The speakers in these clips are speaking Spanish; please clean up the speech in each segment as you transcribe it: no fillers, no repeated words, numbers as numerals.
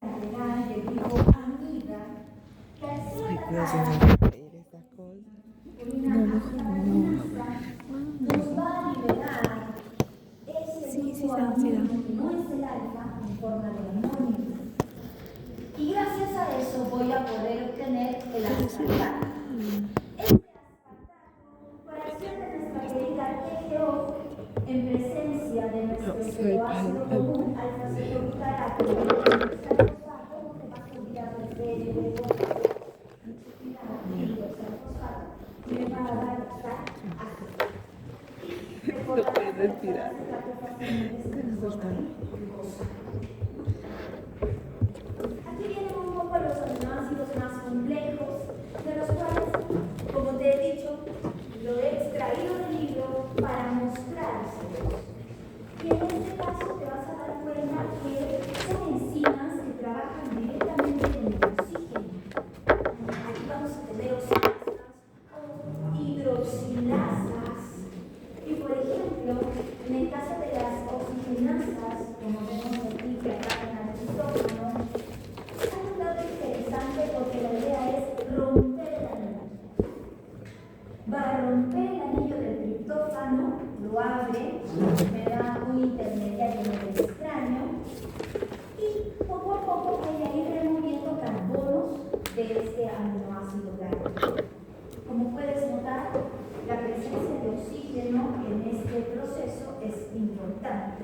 del grupo amida, que al ser Ay, cuidado, se me atacada van a caer estas cosas. por una No, mejor amenaza, no. nos va a liberar ese grupo amino que no es el alfa en forma de amonio. Y gracias a eso voy a poder obtener el aspartato. Este aspartato, por acción de nuestra querida TGO, en presencia de nuestro cetoácido común, alfa-cetoglutarato, me va a dar No puedes respirar. Me asustan. Aquí vienen un poco los aminoácidos más complejos, de los cuales, como te he dicho, lo he extraído del libro para mostrárselos. Y en este caso te vas a dar cuenta que son enzimas que trabajan directamente con el oxígeno. Aquí vamos a tener oxigenasas o hidroxilasas. Y por ejemplo, en el caso de las oxigenasas, como vemos aquí que atacan al citógeno, hay un dato interesante porque la idea es romper el anillo. Va a romper el anillo del triptófano, lo abre, me da un intermediario medio extraño y poco a poco voy a ir removiendo carbonos de este aminoácido grande. Como puedes notar, la presencia de oxígeno en este proceso es importante.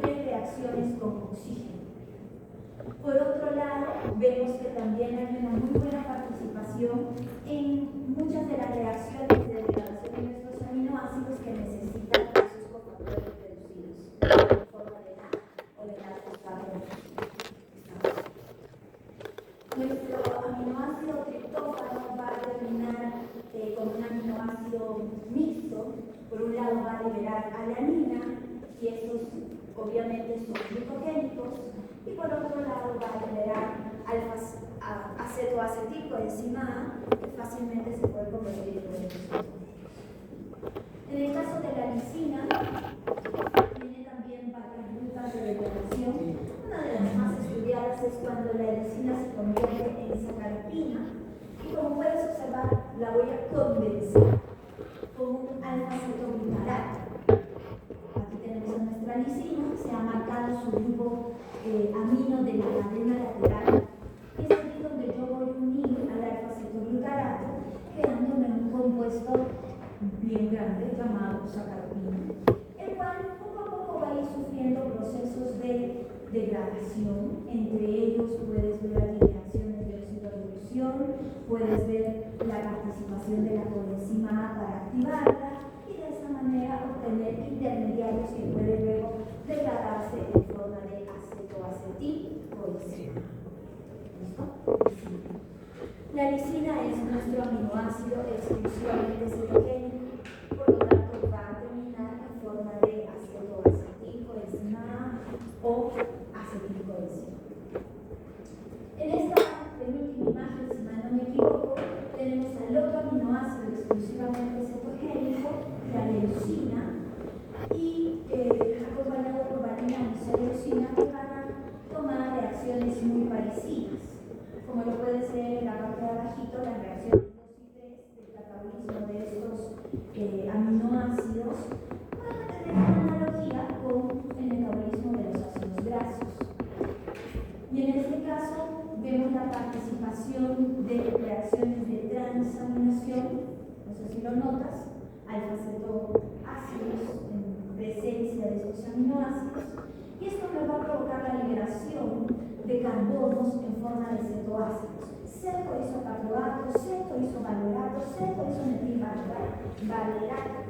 3 reacciones con oxígeno. Por otro lado, vemos que también hay una muy buena participación en muchas de las reacciones de degradación de nuestros aminoácidos que necesitan esos cofactores reducidos en forma de NAD o de NAD-fosfato. Nuestro aminoácido triptófano va a terminar con un aminoácido mixto. Por un lado va a liberar alanina, y estos obviamente son glucogénicos, y por otro lado va a liberar acetoacetilcoenzima A, que fácilmente se puede convertir en glucógeno. En el caso de la lisina, tiene también varias rutas de degradación. Una de las más estudiadas es cuando la lisina se convierte en sacarpina, y como puedes observar, la voy a condensar con un alfa-cetoglutarato. Aquí tenemos a nuestra lisina, se ha marcado su grupo amino de la cadena lateral, y es aquí donde yo voy a unir al alfa-cetoglutarato, quedándome un compuesto bien grande llamado sacarpina, el cual poco a poco va a ir sufriendo procesos de degradación. Entre ellos puedes ver las reacciones de oxidación, puedes ver la participación de la coenzima A para activarla, y de esta manera obtener intermediarios que pueden luego degradarse en forma de acetoacetilcoenzima. ¿Listo? La lisina es nuestro aminoácido exclusivamente cetogénico, por lo tanto va a terminar en forma de acetoacetilcoenzima A o acetilcoenzima. En esta penúltima imagen, si mal no me equivoco, tenemos al otro aminoácido exclusivamente cetogénico, la leucina, y acompañado por valina y leucina, que van a tomar reacciones muy parecidas. Como lo puedes ver en la parte de abajito, las reacciones 2 y 3 del catabolismo de estos aminoácidos van a tener una analogía con el metabolismo de los ácidos grasos. Y en este caso vemos la participación de reacciones de transaminación, no sé si lo notas, alfa-cetoácidos en presencia de estos aminoácidos, y esto me va a provocar la liberación de carbonos en forma de cetoácidos, cetoisocaproato, cetoisovalerato, cetoisometilvalerato,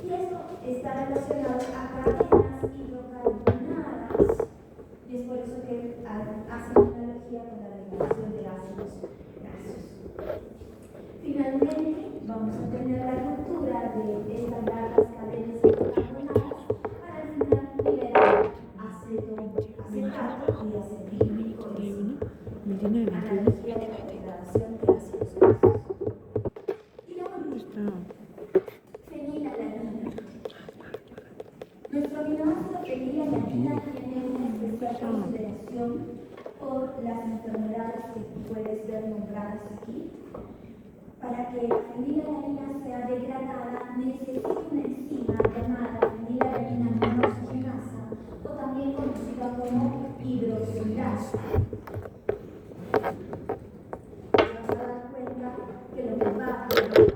y esto está relacionado a cadenas hidrocarbonadas, y es por eso que hace una analogía con la degradación de ácidos grasos. Finalmente, vamos a tener la ruptura de estas largas cadenas hidrocarbonadas para al final liberar acetato y acetilcoenzima. Analogía de la degradación de ácidos grasos. Y la última, fenilalanina. Nuestro aminoácido fenilalanina tiene una especial consideración por las enfermedades que puedes ver nombradas aquí, para que la fenilalanina sea degradada, necesita una enzima llamada fenilalanina monooxigenasa, o también conocida como hidroxilasa. Te vas a dar cuenta que lo que va a provocar es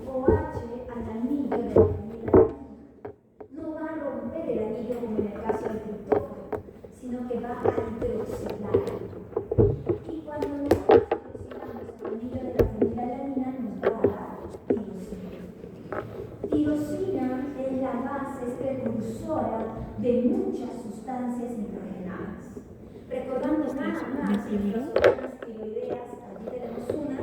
OH al anillo de la fenilalanina. No va a romper el anillo como en el caso del triptófano, sino que va a hidroxilar. Y cuando nosotros hidroxilamos el anillo de la fenilalanina, nos va a dar tirosina. Tirosina es la base, es precursora de muchas sustancias nitrogenadas. Recordando nada más las hormonas tiroideas, allí tenemos una,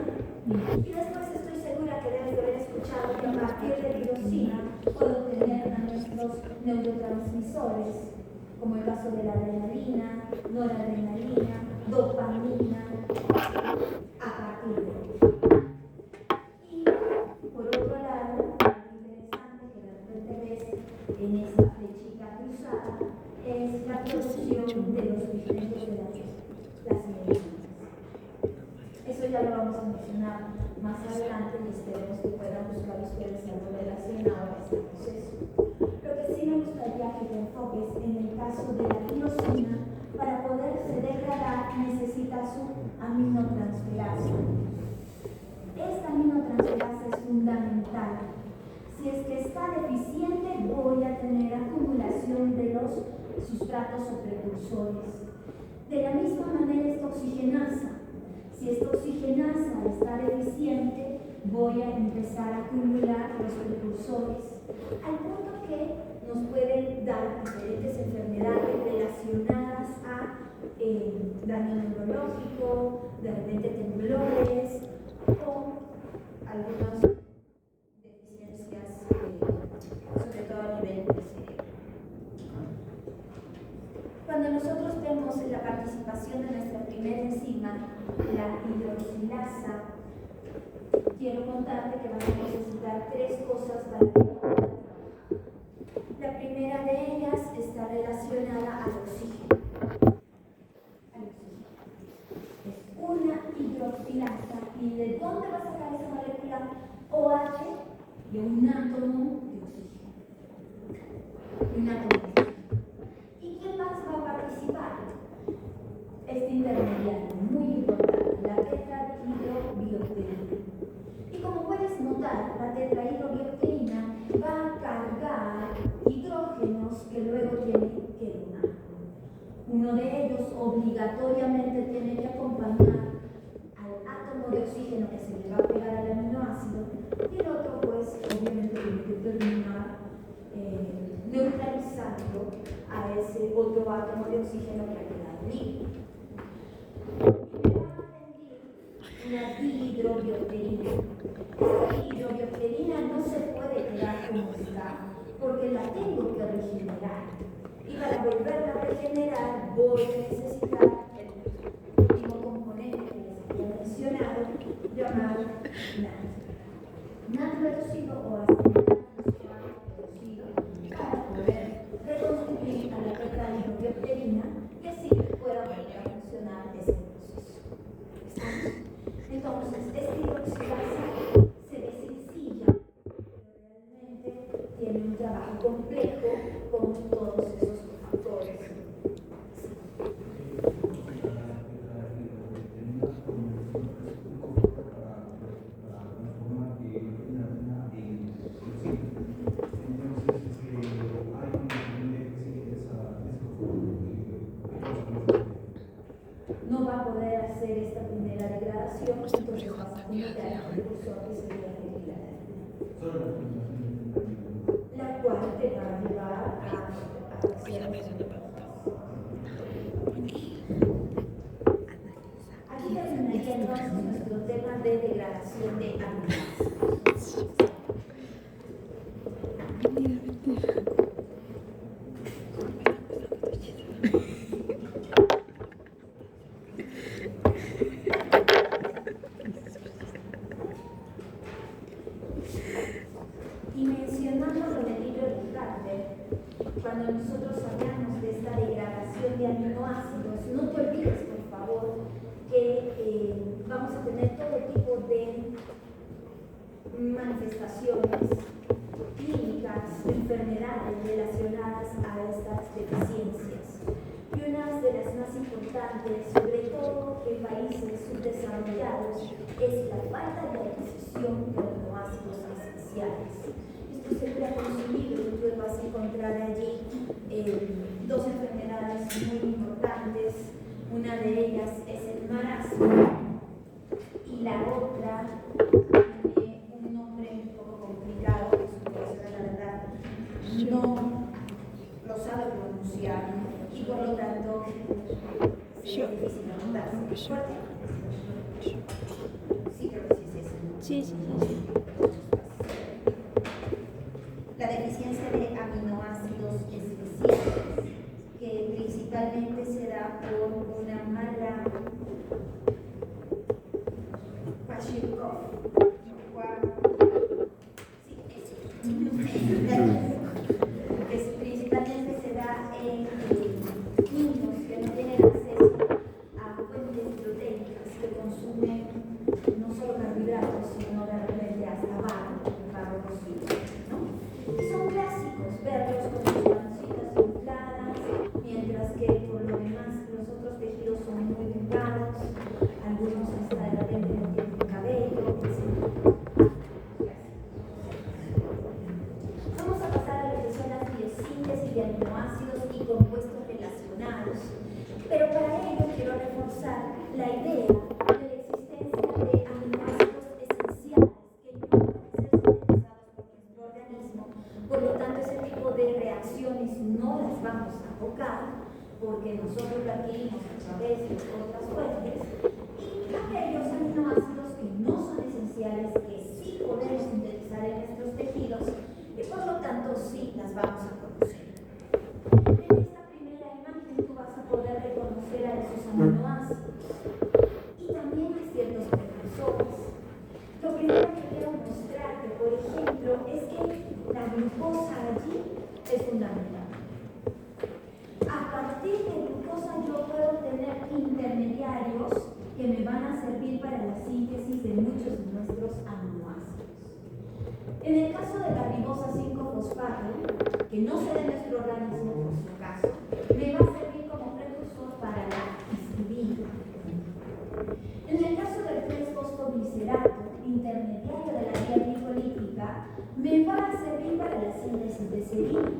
y después estoy segura que debes de haber escuchado que a partir de tirosina puedo tener a nuestros neurotransmisores, como el caso de la adrenalina, noradrenalina, dopamina, a partir de ello. Y por otro lado, algo interesante que de repente ves en esta flechita cruzada es la producción de los pigmentos de las medicinas. Eso ya lo vamos a mencionar más adelante y esperemos que puedan buscar ustedes algo relacionado a este proceso. Lo que sí me gustaría que te enfoques en el caso de la tirosina. Para poderse degradar necesita su aminotransferasa. Esta aminotransferasa es fundamental. Si es que está deficiente, voy a tener acumulación de los sustratos o precursores. De la misma manera esta oxigenasa. Si esta oxigenasa está deficiente, voy a empezar a acumular los precursores, al punto que nos pueden dar diferentes enfermedades relacionadas a daño neurológico, de repente temblores o algunas deficiencias, sobre todo a nivel de cerebro. Cuando nosotros vemos la participación de nuestra primera enzima, la hidroxilasa, quiero contarte que vamos a necesitar tres cosas para que pueda trabajar. La primera de ellas está relacionada al oxígeno. Es una hidroxilasa. ¿Y de dónde va a sacar esa molécula OH? De un átomo de oxígeno. Un átomo de oxígeno. ¿Y quién más va a participar? Este intermediario, muy importante, la tetrahidrobiopterina. Y como puedes notar, la tetrahidrobiopterina va a cargar hidrógenos que luego tiene que donar. Uno de ellos obligatoriamente tiene que acompañar al átomo de oxígeno que se le va a pegar al aminoácido, y el otro, pues, obviamente tiene que terminar neutralizando a ese otro átomo de oxígeno que ha quedado libre. Y me va a rendir una dihidrobiopterina. Esta dihidrobiopterina no se puede quedar como está, porque la tengo que regenerar. Y para volverla a regenerar voy a necesitar el último componente que les había mencionado, llamado natrio reducido o acetilnato reducido, para poder reconstruir a la tetrahidrobiopterina y así pueda volver a funcionar este proceso. ¿Estamos? Entonces, esta hidroxilasa se ve sencilla, pero realmente tiene un trabajo complejo con todos esos factores. No va a poder hacer esta primera degradación, entonces vas a acumular el precursor que sería la la cual te va a llevar a aquí terminaría entonces nuestro tema de degradación de aminoácidos. Y vamos a tener todo tipo de manifestaciones clínicas, enfermedades relacionadas a estas deficiencias. Y una de las más importantes, sobre todo en países subdesarrollados, es la falta de adquisición de aminoácidos esenciales. Esto se crea con su libro, tú vas a encontrar allí dos enfermedades muy importantes. Una de ellas es el marasmo y la otra tiene un nombre un poco complicado, que su profesora, la verdad, no lo sabe pronunciar y por lo tanto es difícil anotarse. ¿Fuerte? Sí, creo que sí es esa. Sí. La deficiencia de aminoácidos esenciales, que principalmente se da por una mala Kwashiorkor, que principalmente se da en niños que no tienen acceso a fuentes proteicas, que consumen no solo carbohidratos, sino de repente hasta barro cocido, ¿no? Son clásicos verlos con sus pancitas infladas, mientras que por lo demás los otros tejidos son muy delgados, algunos hasta de repente no tienen cabello, etc. Vamos a pasar a lo que son las biosíntesis de aminoácidos y compuestos relacionados, pero para ello quiero reforzar la idea de la existencia de aminoácidos esenciales que no pueden ser sintetizados por nuestro organismo, por lo tanto ese tipo de reacciones no las vamos a tocar porque nosotros lo adquirimos a través de otras fuentes, y aquellos aminoácidos que no son esenciales, que sí podemos sintetizar en nuestros tejidos, y por lo tanto sí las vamos a conocer. En esta primera imagen tú vas a poder reconocer a esos aminoácidos y también a ciertos precursores. Lo primero que quiero mostrarte, por ejemplo, es que la glucosa allí es fundamental. A partir de glucosa yo puedo tener intermediarios que me van a servir para la síntesis de muchos de nuestros aminoácidos. En el caso de la ribosa 5-fosfato, que no se da en nuestro organismo por su caso, me va a servir como precursor para la histidina. En el caso del 3-fosfoglicerato, intermediario de la vía glicolítica, me va a servir para la síntesis de serina.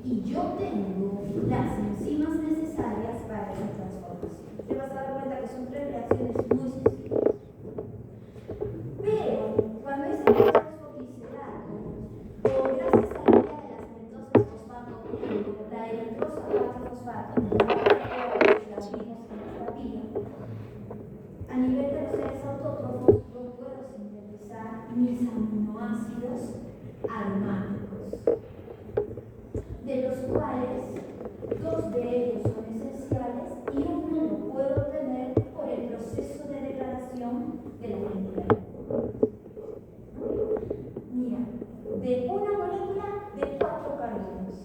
Y yo tengo las enzimas necesarias para esa transformación. Te vas a dar cuenta que son tres reacciones muy sencillas. Pero cuando ese fosfoglicerato, o gracias a la vía de las pentosas fosfato, la eritrosa 4-fosfato, las vimos en esta vía, a nivel de los seres autótrofos, yo puedo sintetizar mis aminoácidos aromáticos, de los cuales dos de ellos son esenciales y uno lo puedo obtener por el proceso de degradación de la molécula. Mira, de una molécula de 4 carbonos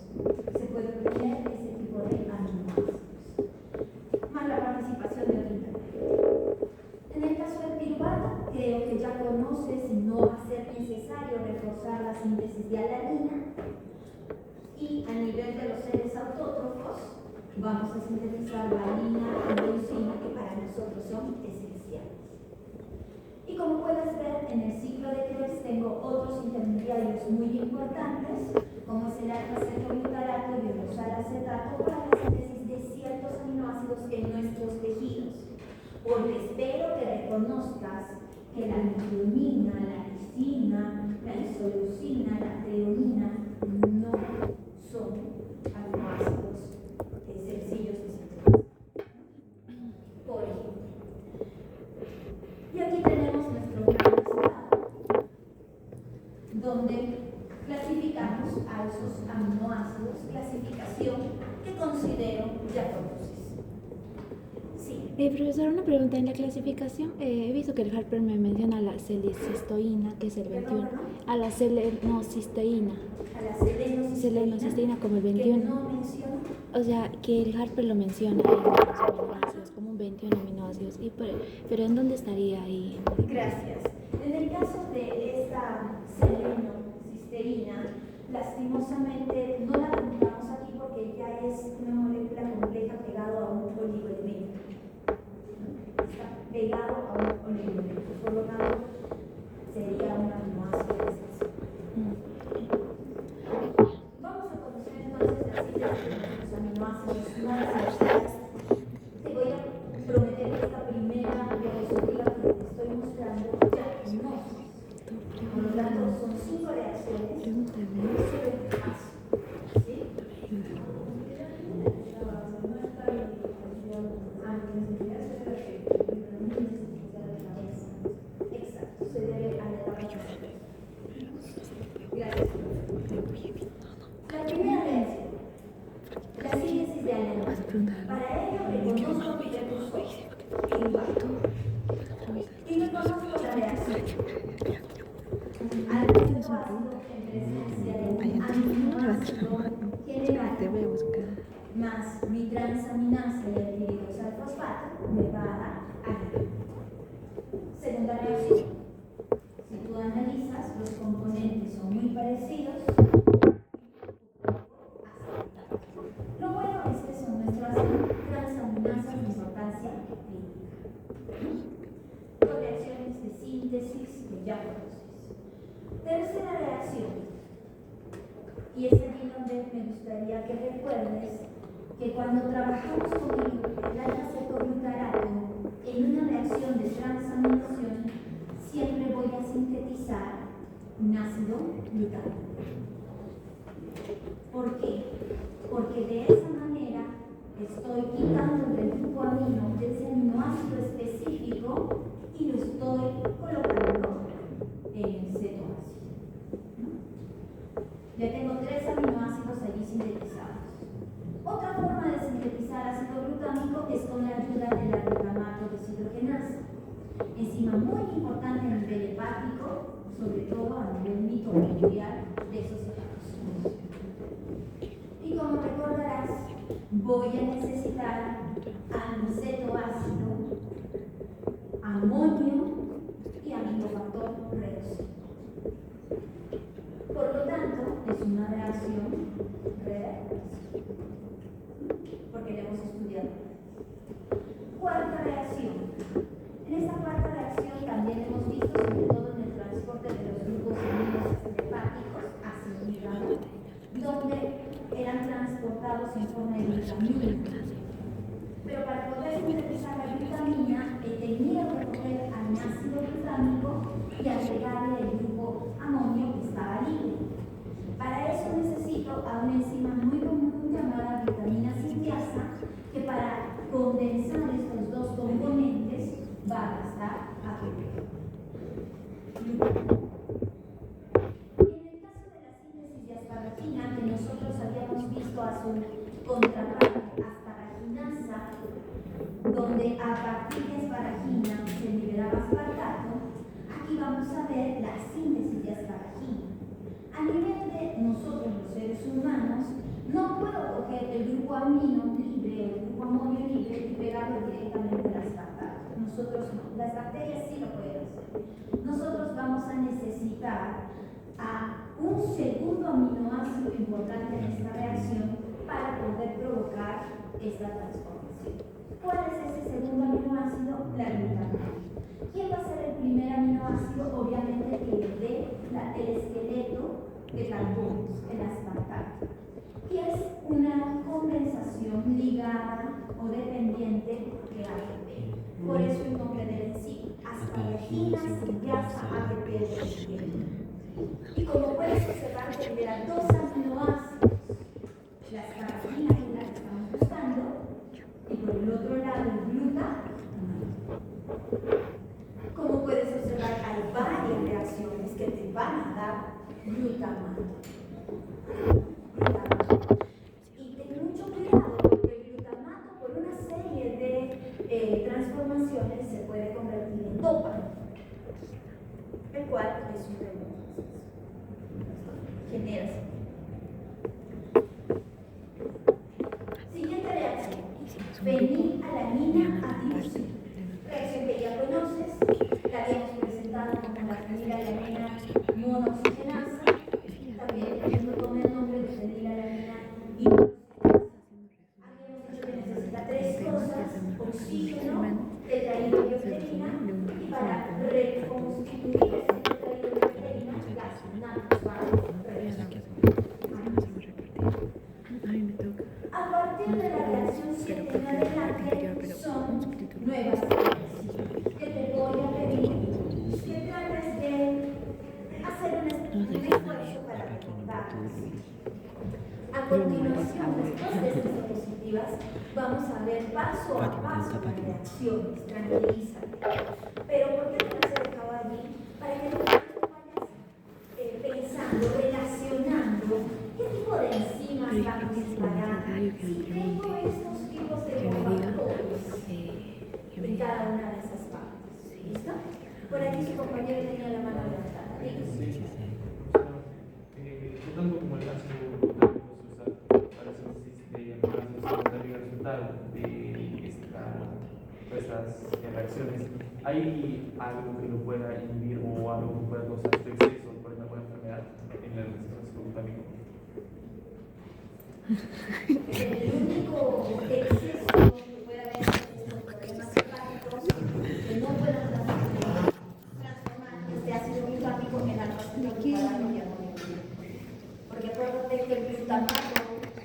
se puede obtener ese tipo de aminoácidos, más la participación de otro intermedio. En el caso del piruvato, creo que ya conoces y no va a ser necesario reforzar la síntesis de alanina. Y a nivel de los seres autótrofos, vamos a sintetizar valine y leucina, que para nosotros son esenciales. Y como puedes ver, en el ciclo de Krebs tengo otros intermediarios muy importantes, como es el alfa-cetoglutarato y el oxalacetato, para la síntesis de ciertos aminoácidos en nuestros tejidos. Porque espero que reconozcas que la metionina, la lisina, la isoleucina, la treonina no son aminoácidos sencillos de sintetizar. Por ejemplo. Y aquí tenemos nuestro gran estado, donde clasificamos a esos aminoácidos, clasificación que considero ya conoces. Sí, Profesor, una pregunta. En la clasificación he visto que el Harper me menciona la selecistoína, que es el 21, a la selenocisteína. A la selenocisteína Como el que 21. no menciona. O sea, que el Harper lo menciona ahí en los aminoácidos, como un 21 aminoácidos. Pero ¿en dónde estaría ahí? Gracias. En el caso de esta selenocisteína, lastimosamente no la apuntamos aquí porque ya es una molécula compleja pegado a un oligoelemento. Está pegado a un oligoelemento, por lo tanto sería un aminoácido esencial. Vamos a conocer entonces la síntesis de los aminoácidos más esenciales. Te voy a prometer que esta primera diapositiva que te estoy mostrando ya la conoces. Por lo tanto, son 5 reacciones. ¿Sí? Exacto, se debe a la etapa. Gracias. La primera reacción, la síntesis de alanina. Para ello reconozco mi recurso igual. Y reconozco la reacción. Alcohólico ácido en presencia de aminoácido general Te voy a buscar. más mi transaminasa y el triidosalfosfato me va a dar algo. Segunda reacción. Si tú analizas, los componentes son muy parecidos. Lo bueno es que son nuestras transaminasas de importancia clínica. Con reacciones de síntesis que ya conoces. Tercera reacción. Y es allí donde me gustaría que recuerdes que cuando trabajamos con el acetoglutarato en una reacción de transaminación, siempre voy a sintetizar un ácido glutámico. ¿Por qué? Porque de esa manera estoy quitando del grupo amino de ese aminoácido específico y lo estoy colocando en el cetoácido. Ya tengo 3 aminoácidos allí sintetizados. Otra forma de sintetizar ácido glutámico es con la ayuda de la glutamato deshidrogenasa, enzima muy importante a nivel hepático, sobre todo a nivel mitocondrial de esos hepatocitos. Y como recordarás, voy a necesitar acetoácido, amonio y aminofactor reducido. Por lo tanto, es una reacción reversible, porque la hemos estudiado. Cuarta reacción. En esta cuarta reacción también hemos visto, sobre todo en el transporte de los grupos aminoácidos hepáticos hacia el hígado, donde eran transportados en forma de glutamina. Pero para poder sintetizar la glutamina, he tenido que coger al ácido glutámico y agregarle el grupo amonio que estaba libre. Para eso necesito a una enzima muy común llamada glutamina sintiasa, que para condensar estos dos componentes va a gastar ATP. En el caso de la síntesis de asparagina, que nosotros habíamos visto a su contraparte, asparaginasa, donde a partir de asparagina se liberaba aspartato, aquí vamos a ver la síntesis de asparagina. A nivel de nosotros los seres humanos, no puedo coger el grupo amino libre o el grupo amonio libre y pegarlo directamente al aspartato. Nosotros no, las bacterias sí lo pueden hacer. Nosotros vamos a necesitar a un segundo aminoácido importante en esta reacción para poder provocar esta transformación. ¿Cuál es ese segundo aminoácido? La glutamina. ¿Quién va a ser el primer aminoácido? Obviamente que le dé el esqueleto de carbonos, el aspartato. Y es una condensación ligada o dependiente de ATP. Por eso el nombre del enzima, asparagina sintiasa ATP. Y como puedes observar, se liberan 2 aminoácidos. La asparagina es la que estamos buscando, y por el otro lado el glutamato. Como puedes observar, hay varias reacciones que te van a dar glutamato. Y ten mucho cuidado porque el glutamato, por una serie de informaciones se puede convertir en dopa, el cual es un remoto. Genera. Siguiente reacción. Fenilalanina adiusia. Reacción que ya conoces, la habíamos presentado como la fenilalanina monooxigenasa, también con el nombre de fenilalanina ionoxigenasa. Habíamos dicho que necesita tres cosas: oxígeno, tetrahidrobiopterina, y para reconstituir esta tetrahidrobiopterina, gas natrios. A partir de la reacción 7 en adelante son nuevas técnicas que te voy a pedir que trates de hacer un esfuerzo para recordarlas. A continuación, después de estas diapositivas, vamos a ver paso a paso las reacciones. Tranquilízate. Pero ¿por qué te las he dejado allí? Para que tú vayas pensando, relacionando qué tipo de enzimas vamos a disparar. Si tengo estos tipos de cofactores en cada una de esas partes. ¿Listo? Por aquí su compañero tenía la mano levantada. Dígame. ¿Qué tanto como el ácido glutámico se usa para síntesis de aminoácidos secundarios resultado de estas reacciones? ¿Hay algo que lo pueda inhibir o algo que pueda causar su exceso por alguna enfermedad en el ácido glutámico? El único exceso que puede haber en estos problemas hepáticos que no puedan transformar este ácido glutámico en alfa-fenoglutarano y amoníaco. Porque acuérdate que el glutamato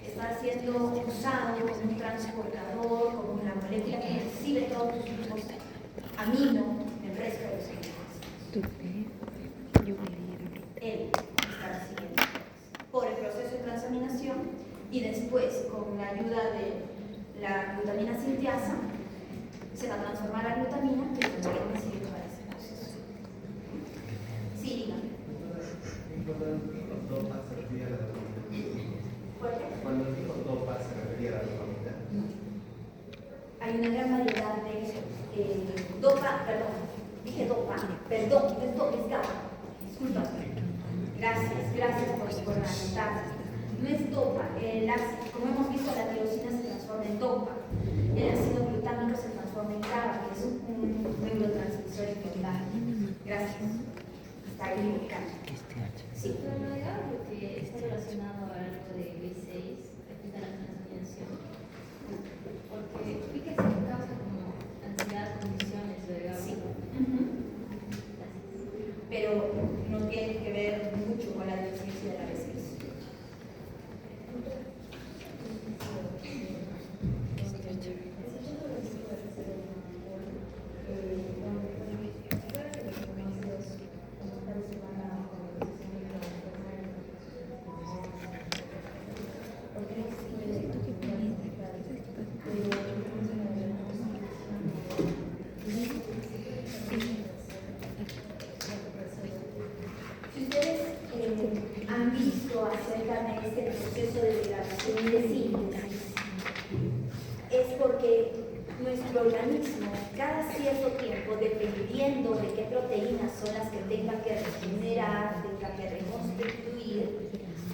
está siendo usado como un transportador, como la molécula que recibe todos los grupos amino del resto de los aminoácidos. Él está recibiendo por el proceso de transaminación. Y después, con la ayuda de la glutamina sintiasa, se va a transformar la glutamina que es lo que necesita para ese proceso. Sí, dígame. ¿Dopa se refiere a la dopamina? ¿Fuerte? Cuando dijo dopa se refería a la dopamina. Hay una gran variedad de dopa, perdón, dije dopa, perdón, es GABA. Discúlpame. Gracias por anotar. No es dopa, como hemos visto, la tirosina se transforma en dopa, el ácido glutámico se transforma en GABA, que es un neurotransmisor importante. Gracias. Está equivocado. Sí. Pero no digamos que está relacionado a algo de B6, aquí está la transaminación. Porque fíjese que causa como ansiedad, condiciones de GABA. Sí. Pero no tiene que ver mucho con la deficiencia de la B6. Si ustedes han visto acerca de este proceso de degradación y de síntesis, es porque nuestro organismo, cada cierto tiempo, dependiendo de qué proteínas son las que tenga que regenerar, tenga que reconstituir,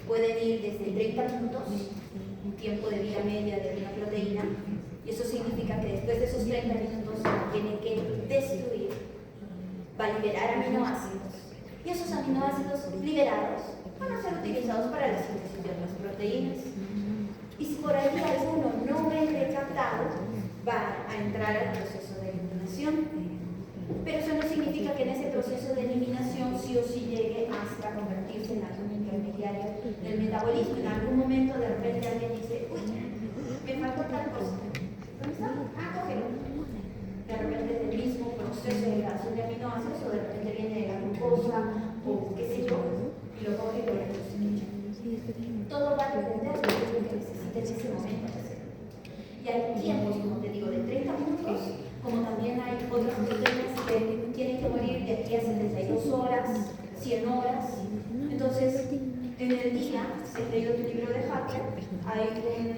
pueden ir desde 30 minutos, un tiempo de vida media de una proteína, y eso significa que después de esos 30 minutos tiene que destruir, va a liberar aminoácidos, y esos aminoácidos liberados van a ser utilizados para la síntesis de otras proteínas. Y si por ahí alguno no ven captado, va a entrar al proceso de eliminación. Pero eso no significa que en ese proceso de eliminación sí o sí llegue hasta convertirse en algún intermediario del metabolismo. En algún momento de repente alguien dice, uy, me faltó tal cosa. ¿Dónde está? Ah, cógelo. De repente es el mismo proceso de degradación de aminoácidos, o de repente viene la glucosa o qué sé yo, y lo coge y lo resucita. Todo va a depender de lo que necesite en ese momento hacer. Y hay tiempos, como te digo, de 30 minutos, como también hay otras proteínas que tienen que morir de aquí a 72 horas, 100 horas. Entonces, en el día, si has leído tu libro de Hacker, hay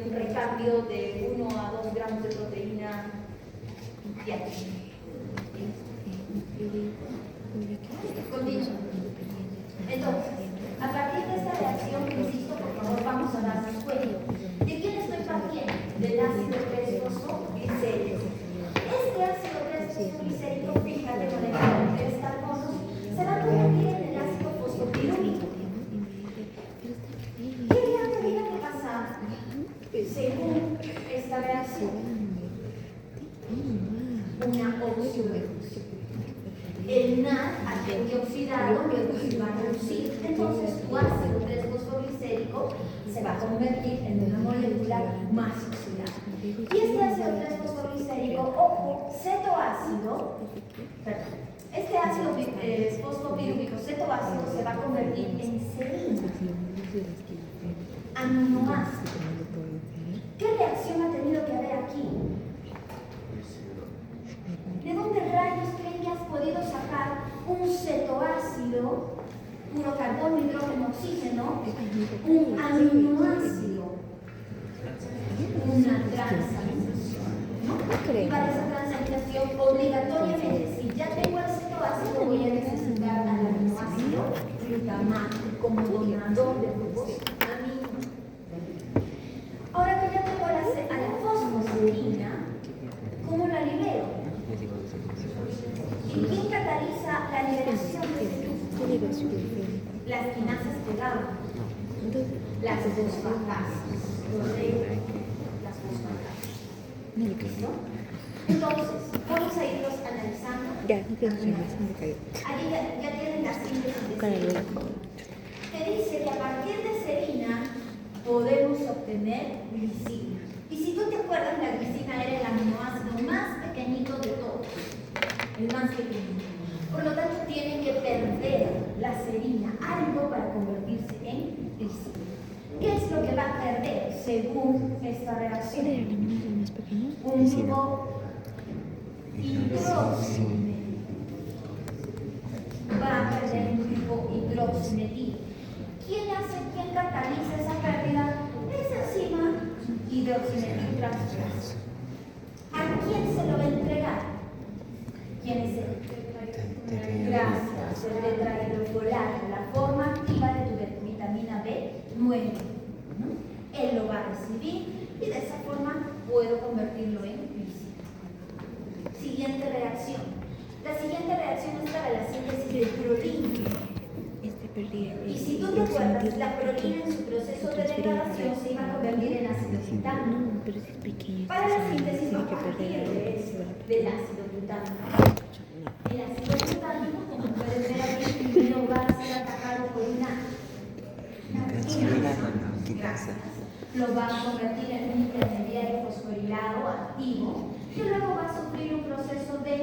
un recambio de 1 a 2 gramos de proteína diaria. una opción. El NAD, agente oxidado, luego se va a reducir. Entonces tu ácido 3-fosfoglicérico se va a convertir en una molécula más oxidada. Y este ácido 3-fosfoglicérico, ojo, cetoácido, perdón, este ácido fosfopirúvico cetoácido se va a convertir en serina, aminoácido. ¿Qué reacción ha tenido que haber aquí? ¿De dónde rayos creen que has podido sacar un cetoácido, puro carbono, hidrógeno, oxígeno, un aminoácido, una transaminación? ¿No? Y para esa transaminación, obligatoriamente, si ya tengo el cetoácido, voy a necesitar al aminoácido glutamato como donador de grupos amino. Ahora que ya tengo a la fosfoserina, ¿cómo la libero? ¿Y quién cataliza la liberación de ese grupo? Las quinasas pegadas, las fosfatasas, las fosfatasas. ¿Listo? Entonces, vamos a irlos analizando. Ahí ya tienen la síntesis de serina. Te dice que a partir de serina podemos obtener glicina. Y si tú te acuerdas, la glicina era el aminoácido más pequeñito de todos. El más pequeñito. Por lo tanto, tiene que perder la serina algo para convertirse en glicina. ¿Qué es lo que va a perder según esta reacción? Un grupo hidroximetil. Va a perder un grupo hidroximetil. ¿Quién cataliza esa pérdida? Esa enzima hidroximetil transferasa. ¿A quién se lo va a entregar? ¿Quién es él? Gracias, el tetrahidrofolato, la forma activa de tu vitamina B9. Él lo va a recibir y de esa forma puedo convertirlo en glicina. Siguiente reacción. La siguiente reacción es para la síntesis de prolina. Y si tú te acuerdas, la prolina en su proceso de degradación se iba a convertir en ácido glutámico. Para la síntesis va a partir del ácido glutámico. El ácido glutámico, como puedes ver aquí, primero va a ser atacado por una quinasa. Lo va a convertir en un intermediario fosforilado activo que luego va a sufrir un proceso de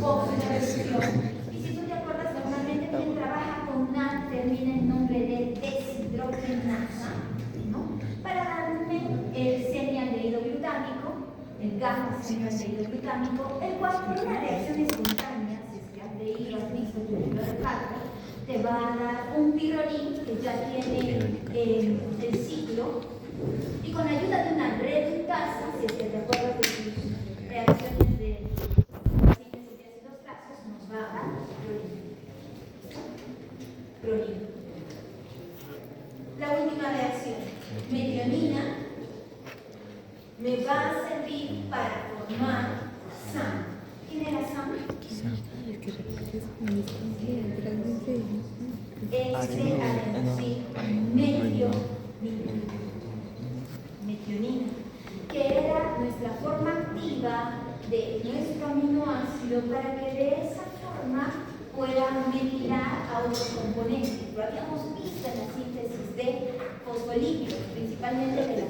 fosforilación. Y si tú te acuerdas, normalmente quien trabaja con NAD termina en nombre de deshidrogenasa, ¿no? Para darme el semialdehído glutámico, el gamma semialdehído glutámico, el cual por una reacción espontánea, si es que has leído, has visto tu libro de cálculo, te va a dar un pirrolín que ya tiene el ciclo y con ayuda de una reductasa, si es que te acuerdas de tus reacciones de síntesis de ácidos grasos, nos va a dar prolina. La última reacción, metionina, me va a servir para formar SAM. ¿Quién era SAM? Metionina, que era nuestra forma activa de nuestro aminoácido para que de esa forma pueda metilar a otros componentes. Lo habíamos visto en la síntesis de fosfolípidos, principalmente de la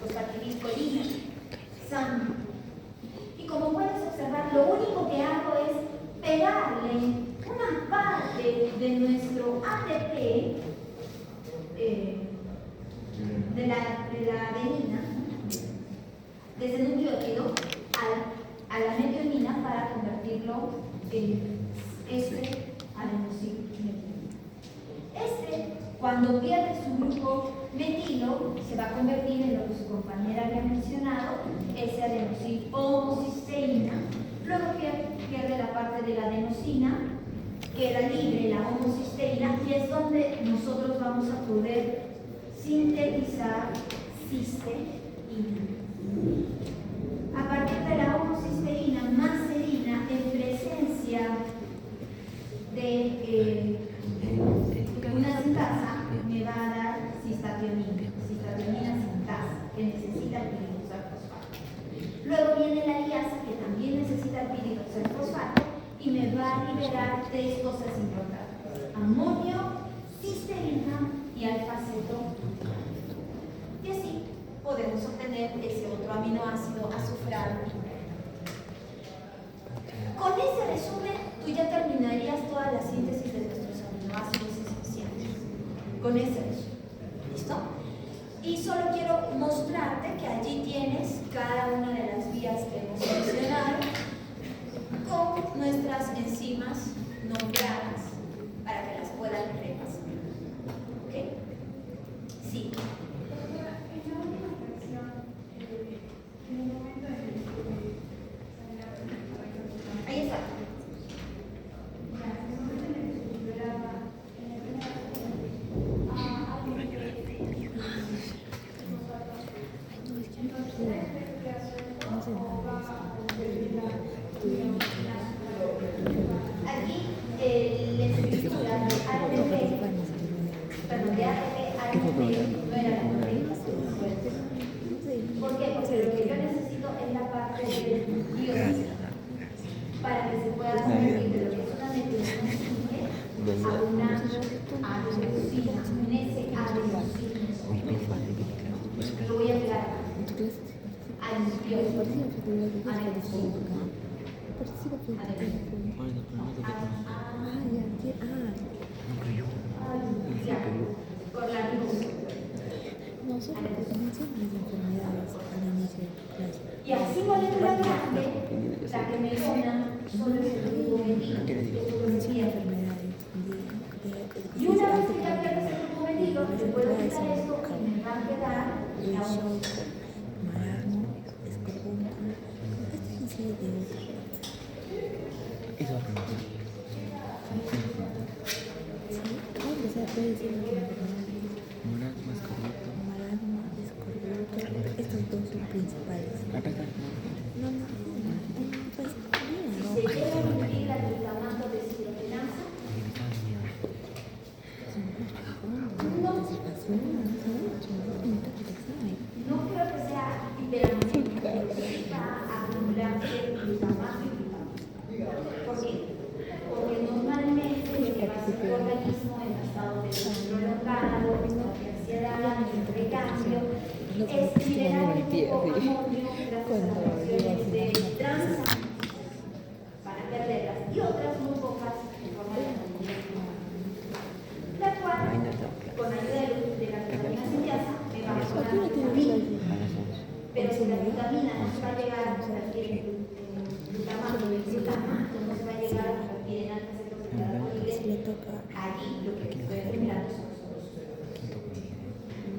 fosfatidilcolina, SAM. Y como puedes observar, lo único que hago es pegarle una parte de nuestro ATP de la adenina, desde el nucleótido a la metionina para convertirlo en adenosín. Cuando pierde su grupo metilo, se va a convertir en lo que su compañera había mencionado, adenosín homocisteína. Luego pierde la parte de la adenosina, queda libre la homocisteína y es donde nosotros vamos a poder sintetizar cisteína. A partir de la homocisteína más serina, en presencia de una sintasa, me va a dar cistationina sintasa, que necesita el va a liberar tres cosas importantes: amonio, cisteína y alfa-acetona. Y así podemos obtener ese otro aminoácido azufrado. Con ese resumen, tú ya terminarías toda la síntesis de nuestros aminoácidos esenciales. Con ese resumen. ¿Listo? Y solo quiero mostrarte que allí tienes cada una de las vías que hemos mencionado con nuestras enzimas nombradas para que las puedan repasar. ¿Ok? Sí. Ahí está. Aquí el especificidad de ATP, perdón, de ATP no era la proteína. ¿Por qué? Porque lo que yo necesito es la parte del biocido para que se pueda convertir de lo que es una metilocine a una adenosina, un S-adenosina. Lo voy a pegar acá. Adenosina. Con la luz. Y así molecularmente, la que me dona solo es el grupo metil, y una vez que ya pierdes el grupo metil, le puedo quitar esto y me va a quedar la oxígeno. Estos dos son principales. Se llega a emitir la glutamato deshidrogenasa. No creo que sea hiperamonémica, necesita acumularse glutamato y glutamato. ¿Por qué? Porque normalmente lo que va a hacer tu organismo en estado de prolongado, de ansiedad, de cambio, es liberar un poco amonio gracias a las reacciones de transaminación para perderlas y otras muy pocas en forma de amonio, la cual con ayuda de la glutamina sintasa me va a mejorar la glutamina. Pero si la glutamina no se va a llegar a convertir en glutamato, el glutamato no se va a llegar a convertir en alfa-acetoacetilcolina, allí lo que estoy generando son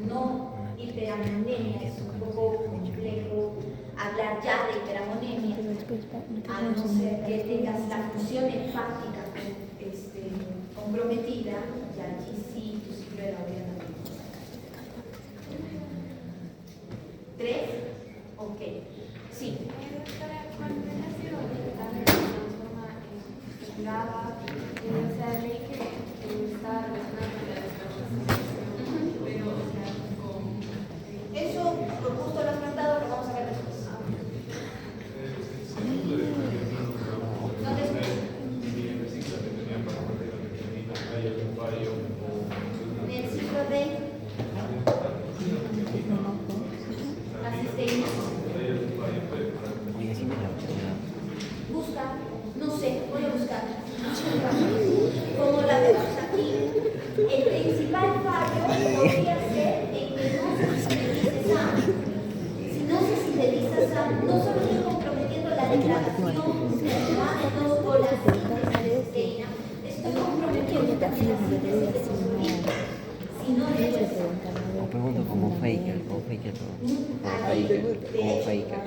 no hiperamonemia. Es un poco complejo hablar ya de hiperamonemia, a no ser que tengas la función hepática comprometida, y allí sí tu ciclo de la orina. 3, ok, sí. Cuando el ácido vegetal se transforma en lava, o sea, leí que está relacionado con la descarbonización, pero, o sea, con... Eso, por gusto lo has preguntado, lo vamos a ver después. No te escucho. En el ciclo de la cisteína. Busca, no sé, voy a buscar. Como la vemos aquí, el principal fallo podría ser en que no se sintetice SAM. Si no se sintetiza SAM, no solo estoy comprometiendo la degradación de aminoácidos o la síntesis de cisteína, estoy comprometiendo también la síntesis de fosfolípidos. Si no de hecho, O pregunto como faker todo. Como faker. ¿Quién faker?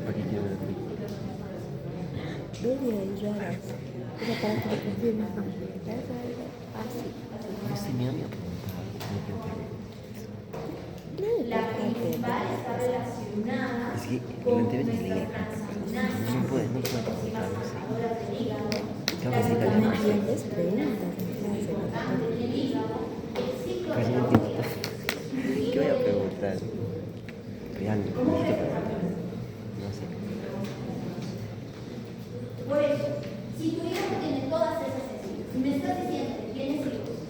Aquí quiero ver. Dudas raras. Pero para que lo confirmes, así. No sé, mi amigo preguntaba. la principal está relacionada Es que con lo entiendo que nuestras leí. transaminases, No puedes enzimas preguntar, no sé. transportadoras del hígado, Creo la que sí, No glutamato entiendes, preguntas en clase. importante en el hígado, el ciclo Pero de no la entiendo. urea. ¿Qué voy a preguntar? Real, necesito preguntar. Si tu hijo tiene todas esas sesiones, si me estás diciendo que tienes hijos